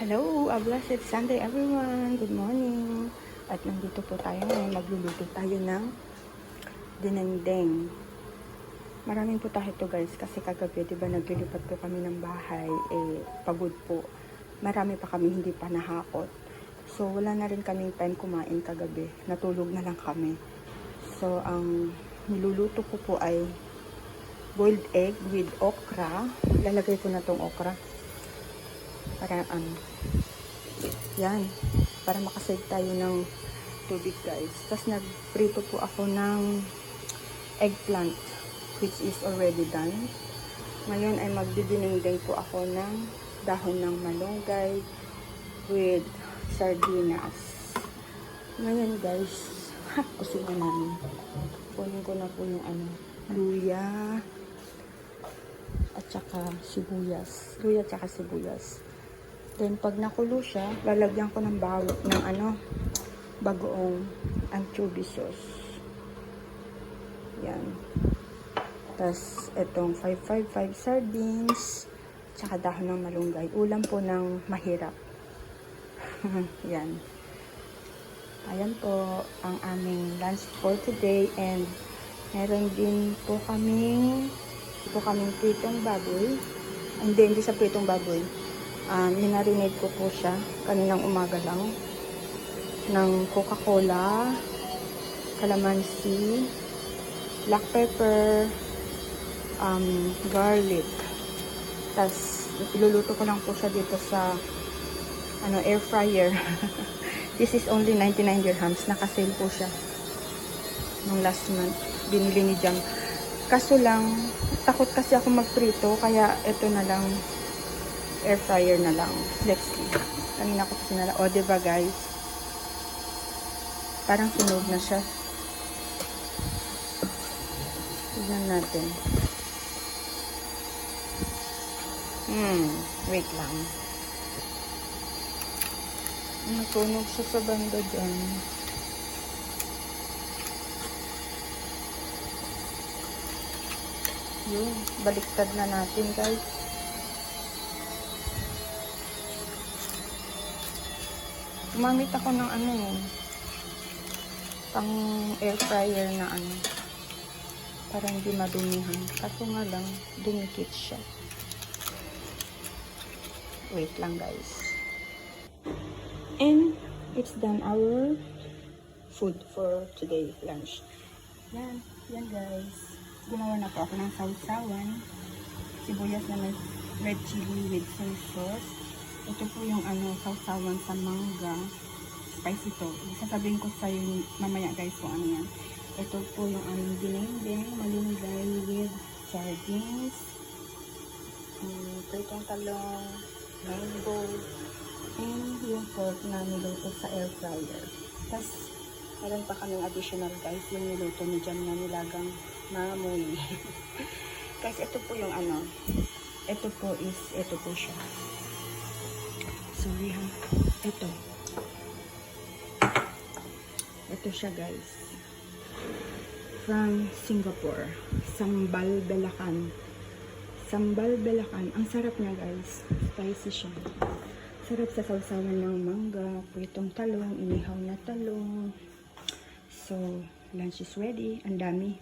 Hello, a blessed Sunday everyone. Good morning. At nandito po tayo ngayon. Magluluto tayo ng dinengdeng. Maraming po tayo to guys kasi kagabi, diba naglilipat po kami ng bahay. Pagod po. Marami pa kami hindi pa nahakot. So, wala na rin kaming time kumain kagabi. Natulog na lang kami. So, ang niluluto ko po ay boiled egg with okra. Lalagay ko na tong okra. Para yan, para makasave tayo ng tubig guys. Tapos nagprito po ako ng eggplant which is already done. Ngayon ay magdidinengdeng po ako ng dahon ng malunggay with sardinas. Ngayon guys, kusina namin. Kunin ko na po yung luya at saka sibuyas. Luya at saka sibuyas. Then, pag nakulo siya, lalagyan ko ng bagoong anchovy sauce. Yan. Tapos, itong 555 sardines, tsaka dahon ng malunggay. Ulam po ng mahirap. Yan. Ayan po ang aming lunch for today. And, meron din po kaming pritong baboy. Hindi sa pritong baboy. Minarinate ko po siya kaninang umaga lang ng Coca-Cola, calamansi, black pepper, garlic. Tapos iluluto ko lang po siya dito sa air fryer. This is only 99 dirhams. Naka-sale po siya nung last month. Binili ni Jam. Kaso lang, takot kasi ako magprito, kaya ito na lang, air fryer na lang. Let's see. Kanina ko kasi nala. O, diba guys? Parang sunog na siya. Tignan natin. Wait lang. Natunog siya sa banda dyan. Yun. Baliktad na natin guys. Gumamit ako ng pang air fryer na para hindi madumihan. Kaso nga lang, dumikit siya. Wait lang guys. And it's done our food for today lunch. Yan guys. Gumawa na po ako ng sausawan. Sibuyas na may red chili with soy sauce. Ito po yung sausawan sa mangga. Spicy to. Sasabihin ko sa iyo mamaya guys kung ano yan. Ito po yung aming dinengdeng, malunggay with sardines, pritong talong, mango, and yung pork na niluto sa air fryer. Tapos, meron pa kaming additional guys, yung niluto ni Jam na nilagang mamoy. Guys, ito po yung ito po siya. Sorry ha. Ito siya guys. From Singapore. Sambal Belacan. Sambal Belacan. Ang sarap niya guys. Spicy siya. Sarap sa sausawan ng mangga, pritong talong, inihaw na talong. So, lunch is ready. Ang dami.